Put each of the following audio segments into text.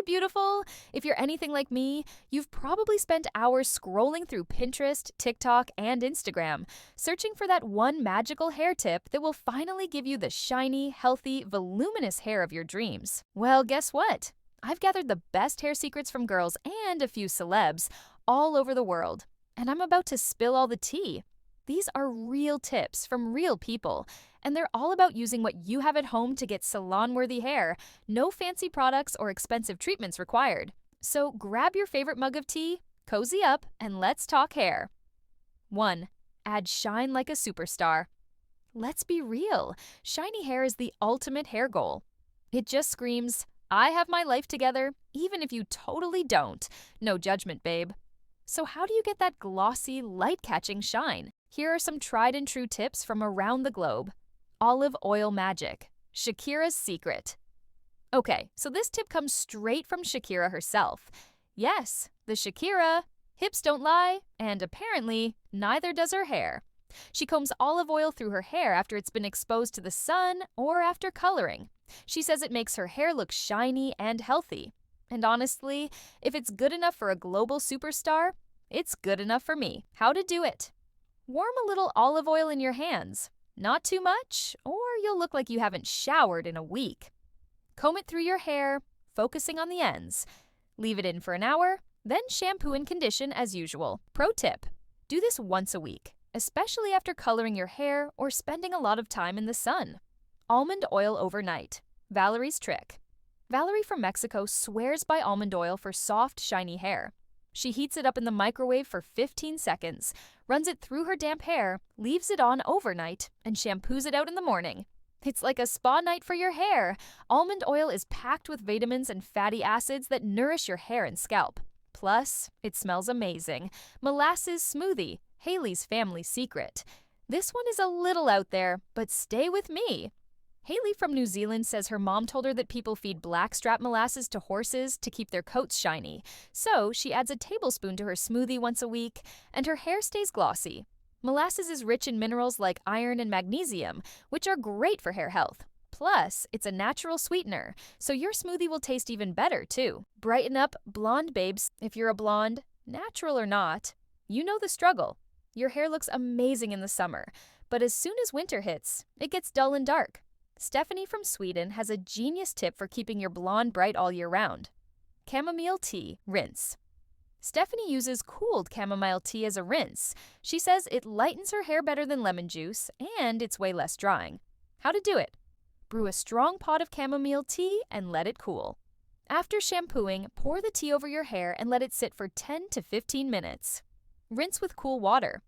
beautiful! If you're anything like me, you've probably spent hours scrolling through Pinterest, TikTok, and Instagram, searching for that one magical hair tip that will finally give you the shiny, healthy, voluminous hair of your dreams. Well, guess what? I've gathered the best hair secrets from girls and a few celebs all over the world, and I'm about to spill all the tea. These are real tips from real people, and they're all about using what you have at home to get salon-worthy hair. No fancy products or expensive treatments required. So grab your favorite mug of tea, cozy up, and let's talk hair. 1. Add shine like a superstar. Let's be real. Shiny hair is the ultimate hair goal. It just screams, I have my life together, even if you totally don't. No judgment, babe. So how do you get that glossy, light-catching shine? Here are some tried-and-true tips from around the globe. Olive oil magic. Shakira's secret. Okay, so this tip comes straight from Shakira herself. Yes, the Shakira. Hips don't lie, and apparently, neither does her hair. She combs olive oil through her hair after it's been exposed to the sun or after coloring. She says it makes her hair look shiny and healthy. And honestly, if it's good enough for a global superstar, it's good enough for me. How to do it? Warm a little olive oil in your hands. Not too much, or you'll look like you haven't showered in a week. Comb it through your hair, focusing on the ends. Leave it in for an hour, then shampoo and condition as usual. Pro tip: do this once a week, especially after coloring your hair or spending a lot of time in the sun. Almond oil overnight. Valerie's trick. Valerie from Mexico swears by almond oil for soft, shiny hair. She heats it up in the microwave for 15 seconds, runs it through her damp hair, leaves it on overnight, and shampoos it out in the morning. It's like a spa night for your hair. Almond oil is packed with vitamins and fatty acids that nourish your hair and scalp. Plus, it smells amazing. Molasses smoothie, Haley's family secret. This one is a little out there, but stay with me. Haley from New Zealand says her mom told her that people feed blackstrap molasses to horses to keep their coats shiny. So she adds a tablespoon to her smoothie once a week, and her hair stays glossy. Molasses is rich in minerals like iron and magnesium, which are great for hair health. Plus, it's a natural sweetener, so your smoothie will taste even better, too. Brighten up, blonde babes. If you're a blonde, natural or not, you know the struggle. Your hair looks amazing in the summer, but as soon as winter hits, it gets dull and dark. Stephanie from Sweden has a genius tip for keeping your blonde bright all year round. Chamomile tea, rinse. Stephanie uses cooled chamomile tea as a rinse. She says it lightens her hair better than lemon juice, and it's way less drying. How to do it? Brew a strong pot of chamomile tea and let it cool. After shampooing, pour the tea over your hair and let it sit for 10 to 15 minutes. Rinse with cool water.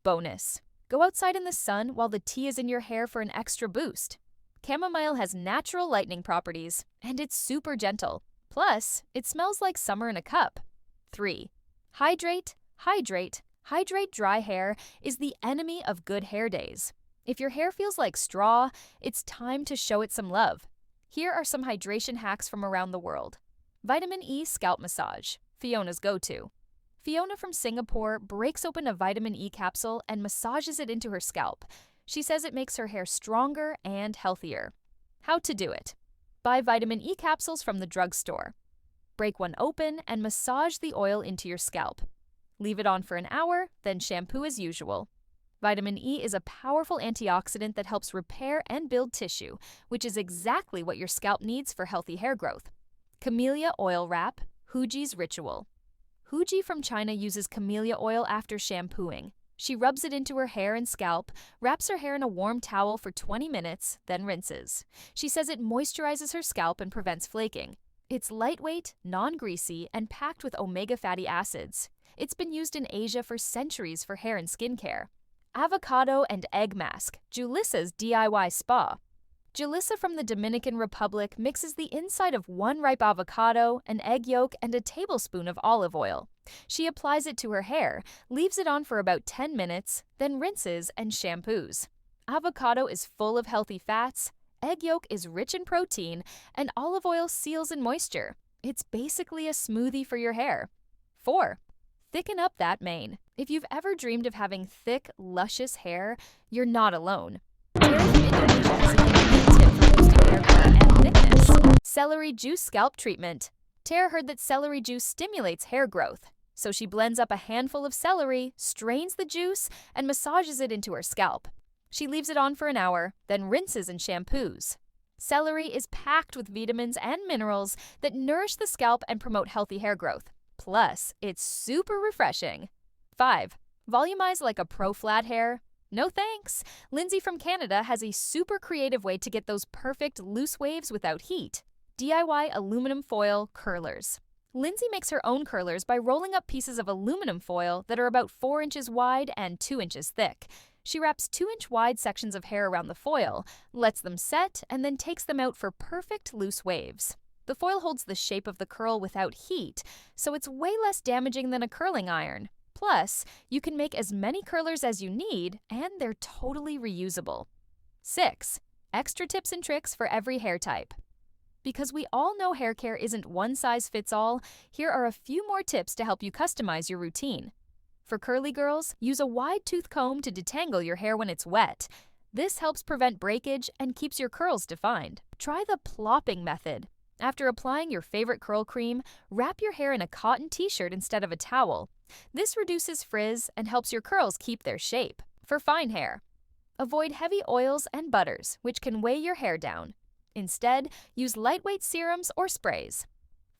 Bonus: go outside in the sun while the tea is in your hair for an extra boost. Chamomile has natural lightening properties, and it's super gentle. Plus, it smells like summer in a cup. 3. Hydrate, hydrate, hydrate. Dry hair is the enemy of good hair days. If your hair feels like straw, it's time to show it some love. Here are some hydration hacks from around the world. Vitamin E scalp massage, Fiona's go-to. Fiona from Singapore breaks open a vitamin E capsule and massages it into her scalp. She says it makes her hair stronger and healthier. How to do it? Buy vitamin E capsules from the drugstore. Break one open and massage the oil into your scalp. Leave it on for an hour, then shampoo as usual. Vitamin E is a powerful antioxidant that helps repair and build tissue, which is exactly what your scalp needs for healthy hair growth. Camellia oil wrap, Huji's ritual. Huji from China uses camellia oil after shampooing. She rubs it into her hair and scalp, wraps her hair in a warm towel for 20 minutes, then rinses. She says it moisturizes her scalp and prevents flaking. It's lightweight, non-greasy, and packed with omega fatty acids. It's been used in Asia for centuries for hair and skincare. Avocado and egg mask, Julissa's DIY spa. Julissa from the Dominican Republic mixes the inside of one ripe avocado, an egg yolk, and a tablespoon of olive oil. She applies it to her hair, leaves it on for about 10 minutes, then rinses and shampoos. Avocado is full of healthy fats, egg yolk is rich in protein, and olive oil seals in moisture. It's basically a smoothie for your hair. 4. Thicken up that mane. If you've ever dreamed of having thick, luscious hair, you're not alone. Terry from Indonesia has a unique tip for boosting hair growth and thickness. Celery juice scalp treatment. Tara heard that celery juice stimulates hair growth, so she blends up a handful of celery, strains the juice, and massages it into her scalp. She leaves it on for an hour, then rinses and shampoos. Celery is packed with vitamins and minerals that nourish the scalp and promote healthy hair growth. Plus, it's super refreshing. 5. Volumize like a pro flat hair? No thanks. Lindsay from Canada has a super creative way to get those perfect loose waves without heat. DIY aluminum foil curlers. Lindsay makes her own curlers by rolling up pieces of aluminum foil that are about 4 inches wide and 2 inches thick. She wraps 2-inch wide sections of hair around the foil, lets them set, and then takes them out for perfect loose waves. The foil holds the shape of the curl without heat, so it's way less damaging than a curling iron. Plus, you can make as many curlers as you need, and they're totally reusable. 6. Extra tips and tricks for every hair type. Because we all know hair care isn't one size fits all, here are a few more tips to help you customize your routine. For curly girls, use a wide tooth comb to detangle your hair when it's wet. This helps prevent breakage and keeps your curls defined. Try the plopping method. After applying your favorite curl cream, wrap your hair in a cotton t-shirt instead of a towel. This reduces frizz and helps your curls keep their shape. For fine hair, avoid heavy oils and butters, which can weigh your hair down. Instead, use lightweight serums or sprays.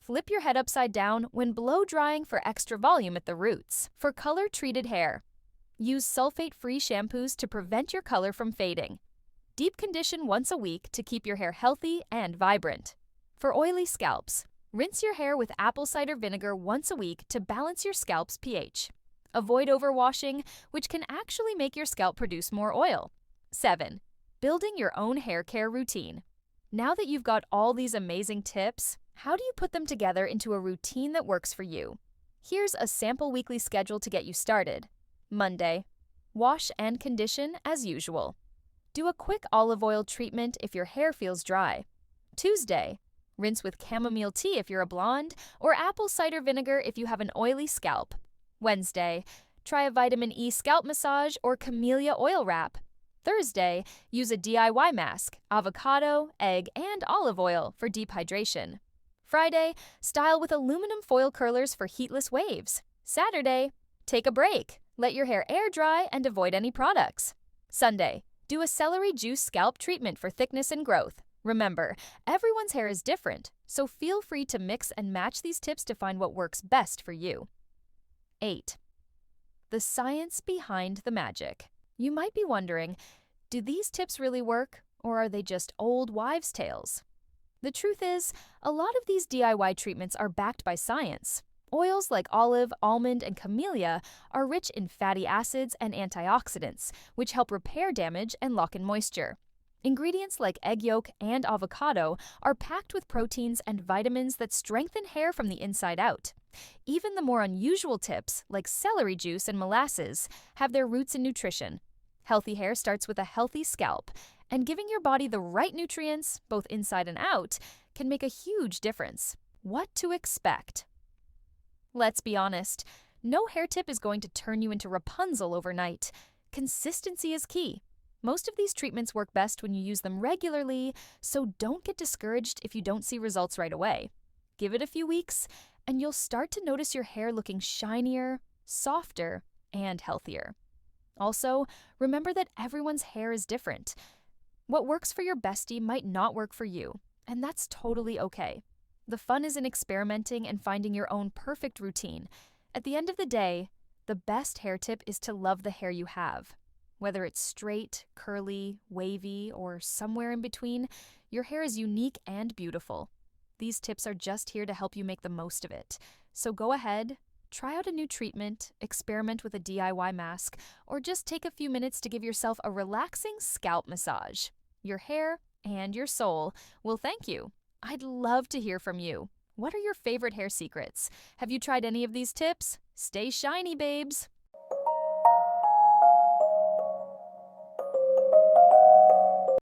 Flip your head upside down when blow drying for extra volume at the roots. For color-treated hair, use sulfate-free shampoos to prevent your color from fading. Deep condition once a week to keep your hair healthy and vibrant. For oily scalps, rinse your hair with apple cider vinegar once a week to balance your scalp's pH. Avoid overwashing, which can actually make your scalp produce more oil. 7. Building your own hair care routine. Now that you've got all these amazing tips, how do you put them together into a routine that works for you? Here's a sample weekly schedule to get you started. Monday, wash and condition as usual. Do a quick olive oil treatment if your hair feels dry. Tuesday, rinse with chamomile tea if you're a blonde, or apple cider vinegar if you have an oily scalp. Wednesday, try a vitamin E scalp massage or camellia oil wrap. Thursday, use a DIY mask, avocado, egg, and olive oil for deep hydration. Friday, style with aluminum foil curlers for heatless waves. Saturday, take a break. Let your hair air dry and avoid any products. Sunday, do a celery juice scalp treatment for thickness and growth. Remember, everyone's hair is different, so feel free to mix and match these tips to find what works best for you. 8. The science behind the magic. You might be wondering, do these tips really work, or are they just old wives' tales? The truth is, a lot of these DIY treatments are backed by science. Oils like olive, almond, and camellia are rich in fatty acids and antioxidants, which help repair damage and lock in moisture. Ingredients like egg yolk and avocado are packed with proteins and vitamins that strengthen hair from the inside out. Even the more unusual tips, like celery juice and molasses, have their roots in nutrition. Healthy hair starts with a healthy scalp, and giving your body the right nutrients, both inside and out, can make a huge difference. What to expect? Let's be honest, no hair tip is going to turn you into Rapunzel overnight. Consistency is key. Most of these treatments work best when you use them regularly, so don't get discouraged if you don't see results right away. Give it a few weeks, and you'll start to notice your hair looking shinier, softer, and healthier. Also, remember that everyone's hair is different. What works for your bestie might not work for you, and that's totally okay. The fun is in experimenting and finding your own perfect routine. At the end of the day, the best hair tip is to love the hair you have. Whether it's straight, curly, wavy, or somewhere in between, your hair is unique and beautiful. These tips are just here to help you make the most of it. So go ahead, try out a new treatment, experiment with a DIY mask, or just take a few minutes to give yourself a relaxing scalp massage. Your hair and your soul will thank you. I'd love to hear from you. What are your favorite hair secrets? Have you tried any of these tips? Stay shiny, babes!